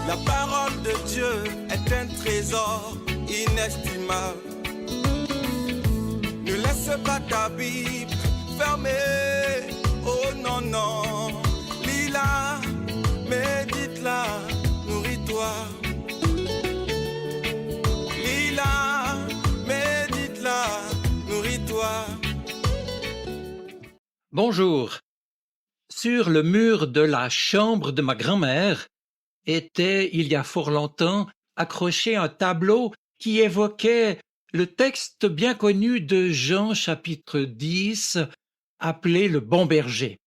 La parole de Dieu est un trésor inestimable. Ne laisse pas ta Bible fermée. Oh non, non. Lis-la, médite-la, nourris-toi. Lis-la, médite-la, nourris-toi. Bonjour. Sur le mur de la chambre de ma grand-mère était, il y a fort longtemps, accroché un tableau qui évoquait le texte bien connu de Jean chapitre 10, appelé le Bon Berger.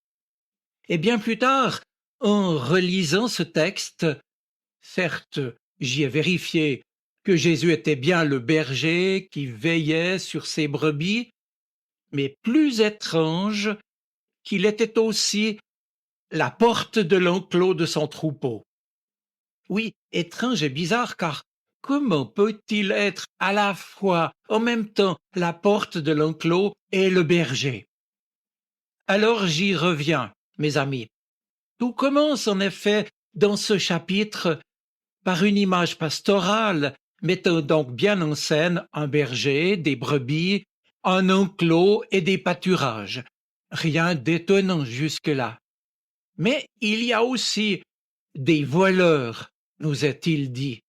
Et bien plus tard, en relisant ce texte, certes, j'y ai vérifié que Jésus était bien le berger qui veillait sur ses brebis, mais plus étrange qu'il était aussi la porte de l'enclos de son troupeau. Oui, étrange et bizarre, car comment peut-il être à la fois, en même temps, la porte de l'enclos et le berger? Alors j'y reviens, mes amis. Tout commence en effet dans ce chapitre par une image pastorale, mettant donc bien en scène un berger, des brebis, un enclos et des pâturages. Rien d'étonnant jusque-là. Mais il y a aussi des voleurs, nous est-il dit.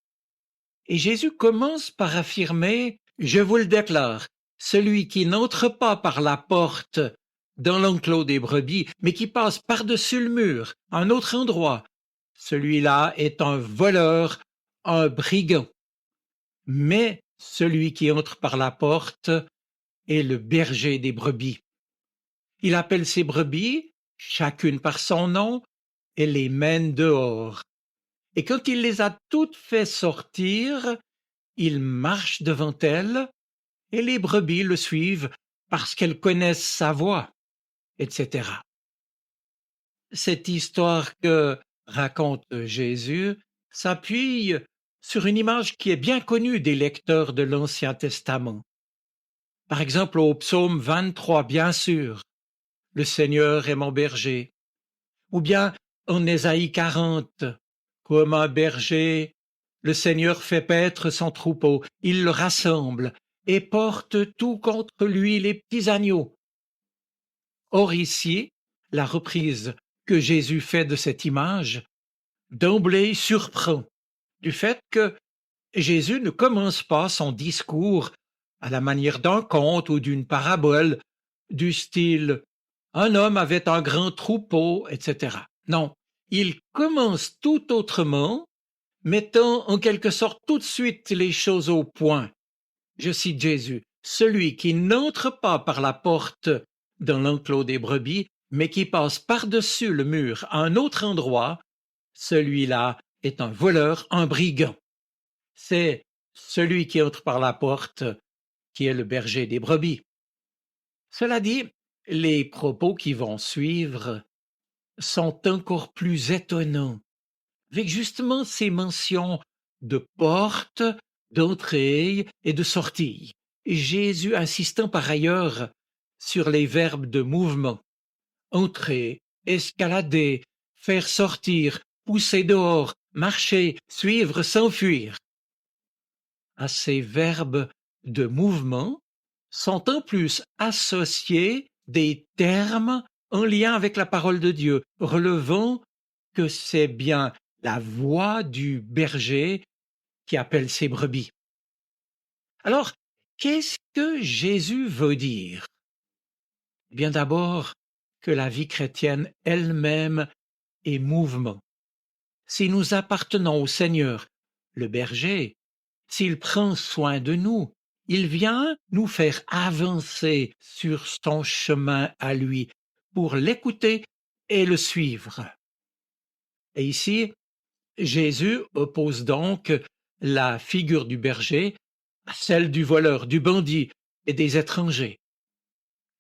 Et Jésus commence par affirmer, je vous le déclare, celui qui n'entre pas par la porte dans l'enclos des brebis, mais qui passe par-dessus le mur, à un autre endroit, celui-là est un voleur, un brigand. Mais celui qui entre par la porte est le berger des brebis. Il appelle ses brebis, chacune par son nom, et les mène dehors. Et quand il les a toutes fait sortir, il marche devant elles, et les brebis le suivent parce qu'elles connaissent sa voix, etc. Cette histoire que raconte Jésus s'appuie sur une image qui est bien connue des lecteurs de l'Ancien Testament. Par exemple, au psaume 23, bien sûr, « Le Seigneur est mon berger », ou bien en Ésaïe 40, « Comme un berger, le Seigneur fait paître son troupeau, il le rassemble et porte tout contre lui les petits agneaux. » Or ici, la reprise que Jésus fait de cette image, d'emblée surprend du fait que Jésus ne commence pas son discours à la manière d'un conte ou d'une parabole du style « un homme avait un grand troupeau », etc. Non, il commence tout autrement, mettant en quelque sorte tout de suite les choses au point. Je cite Jésus, « Celui qui n'entre pas par la porte dans l'enclos des brebis, mais qui passe par-dessus le mur à un autre endroit, celui-là est un voleur, un brigand. » C'est celui qui entre par la porte qui est le berger des brebis. Cela dit, les propos qui vont suivre sont encore plus étonnants, avec justement ces mentions de porte, d'entrée et de sortie. Jésus insistant par ailleurs sur les verbes de mouvement. Entrer, escalader, faire sortir, pousser dehors, marcher, suivre, s'enfuir. À ces verbes de mouvement sont en plus associés des termes en lien avec la parole de Dieu, relevant que c'est bien la voix du berger qui appelle ses brebis. Alors, qu'est-ce que Jésus veut dire? Bien d'abord, que la vie chrétienne elle-même est mouvement. Si nous appartenons au Seigneur, le berger, s'il prend soin de nous, il vient nous faire avancer sur son chemin à lui pour l'écouter et le suivre. Et ici, Jésus oppose donc la figure du berger à celle du voleur, du bandit et des étrangers.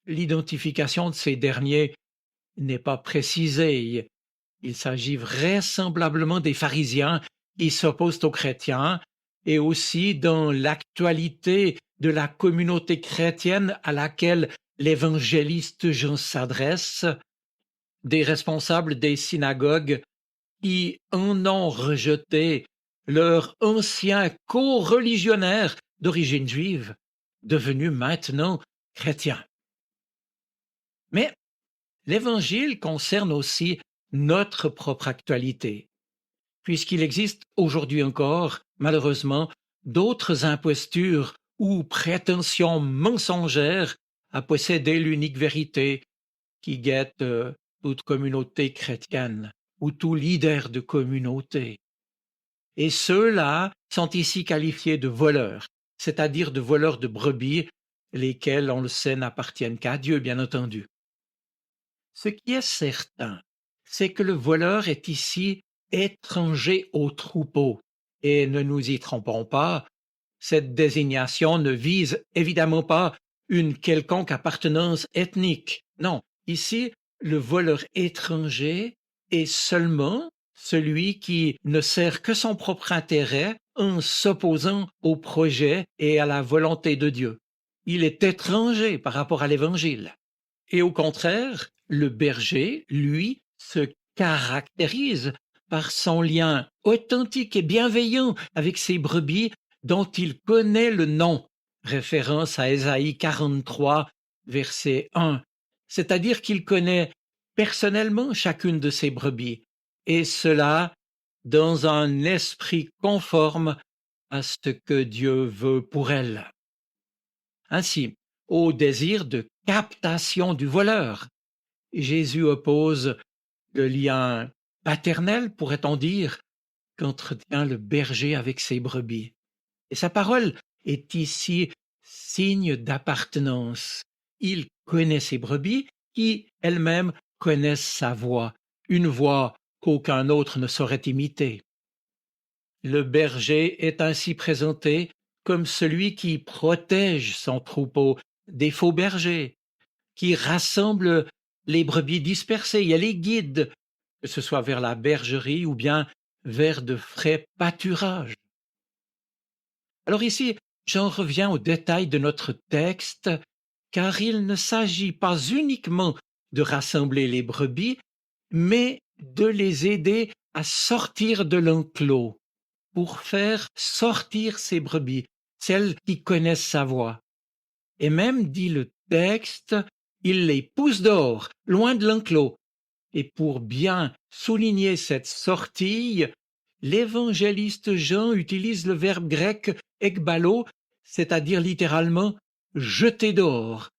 L'identification de ces derniers n'est pas précisée. Il s'agit vraisemblablement des pharisiens qui s'opposent aux chrétiens et aussi dans l'actualité de la communauté chrétienne à laquelle l'évangéliste Jean s'adresse, des responsables des synagogues qui en ont rejeté leur ancien co-religionnaire d'origine juive, devenu maintenant chrétien. Mais l'Évangile concerne aussi notre propre actualité, puisqu'il existe aujourd'hui encore, malheureusement, d'autres impostures ou prétentions mensongères à posséder l'unique vérité qui guette toute communauté chrétienne ou tout leader de communauté. Et ceux-là sont ici qualifiés de voleurs, c'est-à-dire de voleurs de brebis, lesquels, on le sait, n'appartiennent qu'à Dieu, bien entendu. Ce qui est certain, c'est que le voleur est ici étranger au troupeau. Et ne nous y trompons pas, cette désignation ne vise évidemment pas une quelconque appartenance ethnique. Non, ici, le voleur étranger est seulement celui qui ne sert que son propre intérêt en s'opposant au projet et à la volonté de Dieu. Il est étranger par rapport à l'Évangile. Et au contraire, le berger, lui, se caractérise par son lien authentique et bienveillant avec ses brebis dont il connaît le nom, référence à Ésaïe 43, verset 1, c'est-à-dire qu'il connaît personnellement chacune de ses brebis, et cela dans un esprit conforme à ce que Dieu veut pour elles. Ainsi, au désir de captation du voleur, Jésus oppose le lien paternel, pourrait-on dire, qu'entretient le berger avec ses brebis. Et sa parole est ici signe d'appartenance. Il connaît ses brebis qui, elles-mêmes, connaissent sa voix, une voix qu'aucun autre ne saurait imiter. Le berger est ainsi présenté comme celui qui protège son troupeau des faux bergers, qui rassemble les brebis dispersées et les guide, que ce soit vers la bergerie ou bien vers de frais pâturages. Alors ici, j'en reviens au détail de notre texte, car il ne s'agit pas uniquement de rassembler les brebis, mais de les aider à sortir de l'enclos, pour faire sortir ces brebis, celles qui connaissent sa voix. Et même, dit le texte, il les pousse dehors, loin de l'enclos. Et pour bien souligner cette sortie, l'évangéliste Jean utilise le verbe grec ekbalo, c'est-à-dire littéralement jeter dehors,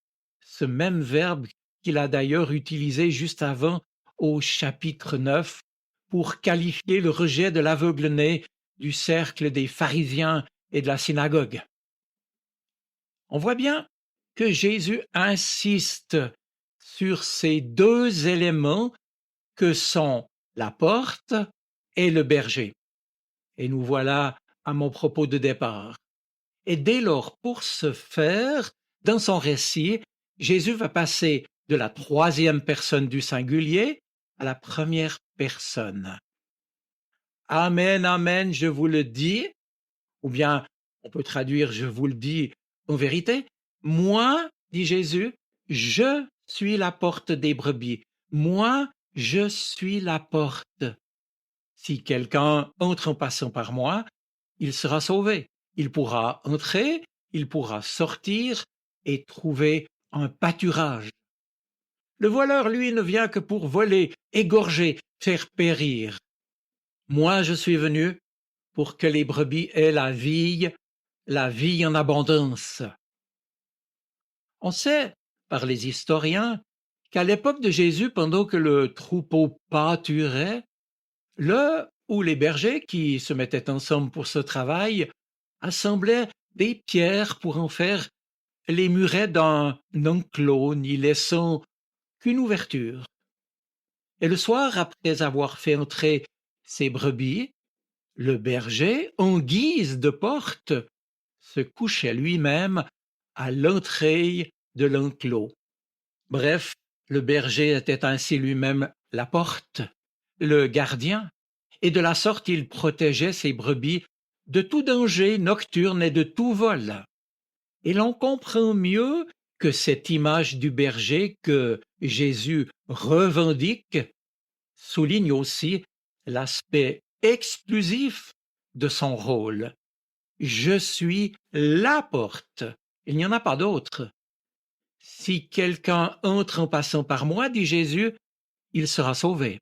ce même verbe qu'il a d'ailleurs utilisé juste avant au chapitre 9 pour qualifier le rejet de l'aveugle-né du cercle des pharisiens et de la synagogue. On voit bien que Jésus insiste sur ces deux éléments que sont la porte et le berger. Et nous voilà à mon propos de départ. Et dès lors, pour ce faire, dans son récit, Jésus va passer de la troisième personne du singulier à la première personne. Amen, amen, je vous le dis, ou bien on peut traduire je vous le dis en vérité, moi, dit Jésus, je suis la porte des brebis. Moi, je suis la porte. Si quelqu'un entre en passant par moi, il sera sauvé. Il pourra entrer, il pourra sortir et trouver un pâturage. Le voleur, lui, ne vient que pour voler, égorger, faire périr. Moi, je suis venu pour que les brebis aient la vie en abondance. On sait, par les historiens, qu'à l'époque de Jésus, pendant que le troupeau pâturait, là où les bergers qui se mettaient ensemble pour ce travail assemblaient des pierres pour en faire les murets d'un enclos, n'y laissant qu'une ouverture. Et le soir, après avoir fait entrer ses brebis, le berger, en guise de porte, se couchait lui-même à l'entrée de l'enclos. Bref, le berger était ainsi lui-même la porte, le gardien, et de la sorte il protégeait ses brebis de tout danger nocturne et de tout vol. Et l'on comprend mieux que cette image du berger que Jésus revendique souligne aussi l'aspect exclusif de son rôle. Je suis la porte. Il n'y en a pas d'autre. Si quelqu'un entre en passant par moi, dit Jésus, il sera sauvé.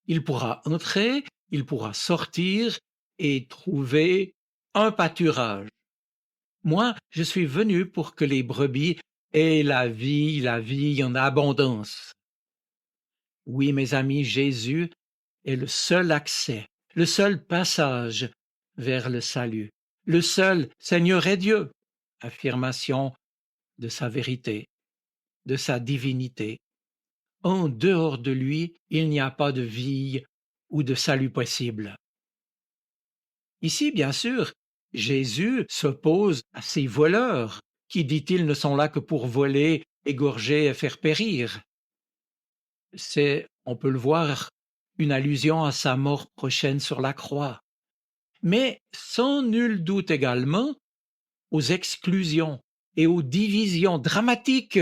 Il pourra entrer, il pourra sortir et trouver un pâturage. Moi, je suis venu pour que les brebis aient la vie en abondance. Oui, mes amis, Jésus est le seul accès, le seul passage vers le salut, le seul Seigneur et Dieu, affirmation de sa vérité, de sa divinité. En dehors de lui, il n'y a pas de vie ou de salut possible. Ici, bien sûr, Jésus s'oppose à ces voleurs qui, dit-il, ne sont là que pour voler, égorger et faire périr. C'est, on peut le voir, une allusion à sa mort prochaine sur la croix. Mais sans nul doute également aux exclusions et aux divisions dramatiques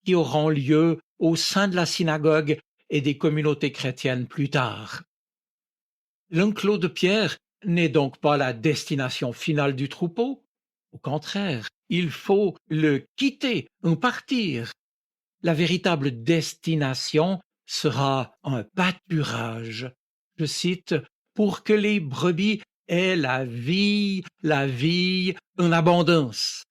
qui auront lieu au sein de la synagogue et des communautés chrétiennes plus tard. L'enclos de pierre n'est donc pas la destination finale du troupeau. Au contraire, il faut le quitter, en partir. La véritable destination sera un pâturage. Je cite, pour que les brebis aient la vie en abondance.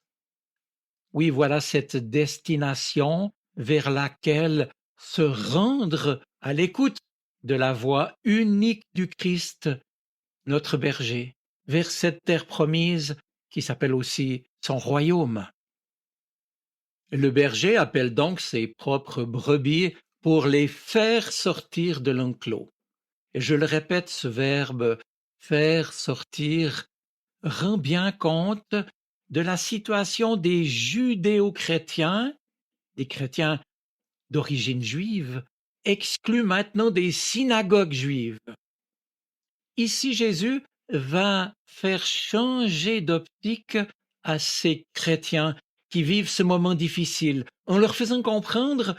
Oui, voilà cette destination vers laquelle se rendre à l'écoute de la voix unique du Christ, notre berger, vers cette terre promise qui s'appelle aussi son royaume. Le berger appelle donc ses propres brebis pour les faire sortir de l'enclos. Et je le répète, ce verbe « faire sortir » rend bien compte de la situation des judéo-chrétiens, des chrétiens d'origine juive, exclus maintenant des synagogues juives. Ici, Jésus va faire changer d'optique à ces chrétiens qui vivent ce moment difficile, en leur faisant comprendre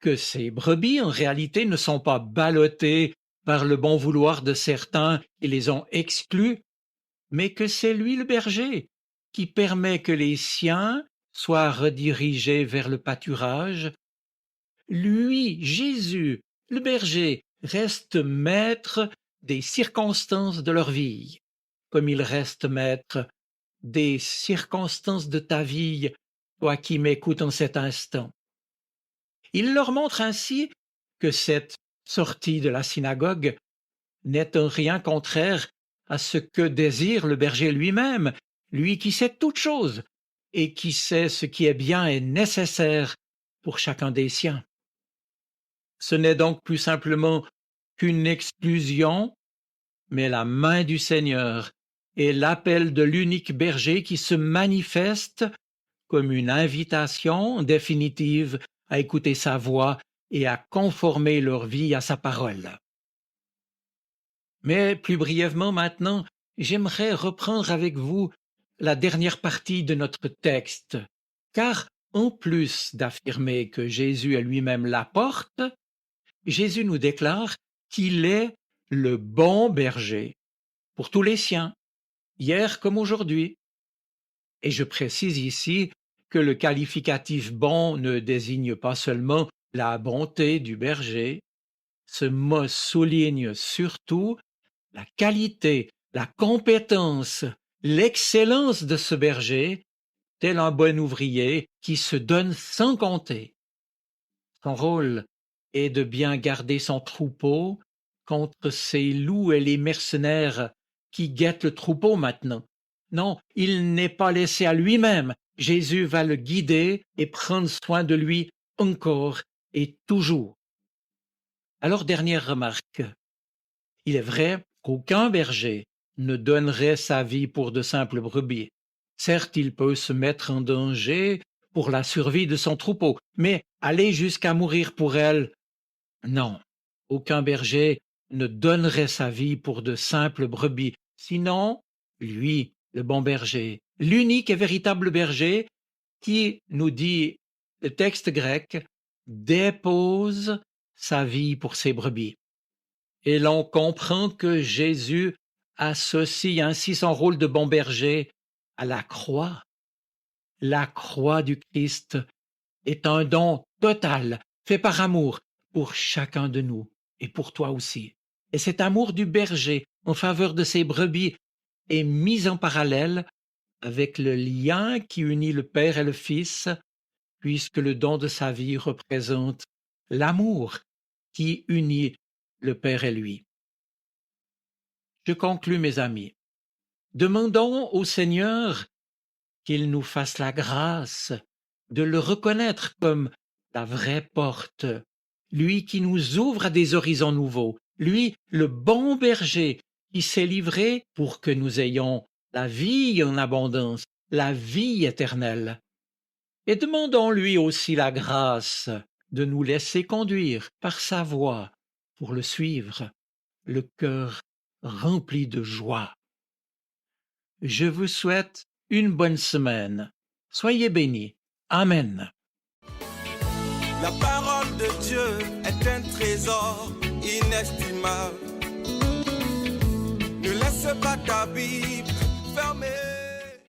que ces brebis, en réalité, ne sont pas ballottées par le bon vouloir de certains qui les ont exclus, mais que c'est lui le berger qui permet que les siens soient redirigés vers le pâturage. Lui, Jésus, le berger, reste maître des circonstances de leur vie, comme il reste maître des circonstances de ta vie, toi qui m'écoutes en cet instant. Il leur montre ainsi que cette sortie de la synagogue n'est en rien contraire à ce que désire le berger lui-même, lui qui sait toutes choses et qui sait ce qui est bien et nécessaire pour chacun des siens. Ce n'est donc plus simplement qu'une exclusion, mais la main du Seigneur et l'appel de l'unique berger qui se manifeste comme une invitation définitive à écouter sa voix et à conformer leur vie à sa parole. Mais plus brièvement maintenant, j'aimerais reprendre avec vous la dernière partie de notre texte, car en plus d'affirmer que Jésus est lui-même la porte, Jésus nous déclare qu'il est le bon berger pour tous les siens, hier comme aujourd'hui. Et je précise ici que le qualificatif bon ne désigne pas seulement la bonté du berger. Ce mot souligne surtout la qualité, la compétence, l'excellence de ce berger, tel un bon ouvrier qui se donne sans compter. Son rôle est de bien garder son troupeau contre ces loups et les mercenaires qui guettent le troupeau maintenant. Non, il n'est pas laissé à lui-même. Jésus va le guider et prendre soin de lui encore et toujours. Alors, dernière remarque. Il est vrai qu'aucun berger ne donnerait sa vie pour de simples brebis. Certes, il peut se mettre en danger pour la survie de son troupeau, mais aller jusqu'à mourir pour elle, non. Aucun berger ne donnerait sa vie pour de simples brebis. Sinon, lui, le bon berger, l'unique et véritable berger, qui, nous dit le texte grec, dépose sa vie pour ses brebis. Et l'on comprend que Jésus associe ainsi son rôle de bon berger à la croix. La croix du Christ est un don total, fait par amour pour chacun de nous et pour toi aussi. Et cet amour du berger en faveur de ses brebis est mis en parallèle avec le lien qui unit le Père et le Fils, puisque le don de sa vie représente l'amour qui unit le Père et lui. Je conclus, mes amis. Demandons au Seigneur qu'il nous fasse la grâce de le reconnaître comme la vraie porte, lui qui nous ouvre à des horizons nouveaux, lui le bon berger qui s'est livré pour que nous ayons la vie en abondance, la vie éternelle. Et demandons-lui aussi la grâce de nous laisser conduire par sa voix pour le suivre, le cœur rempli de joie. Je vous souhaite une bonne semaine. Soyez bénis. Amen. La parole de Dieu est un trésor inestimable. Ne laisse pas ta Bible fermée.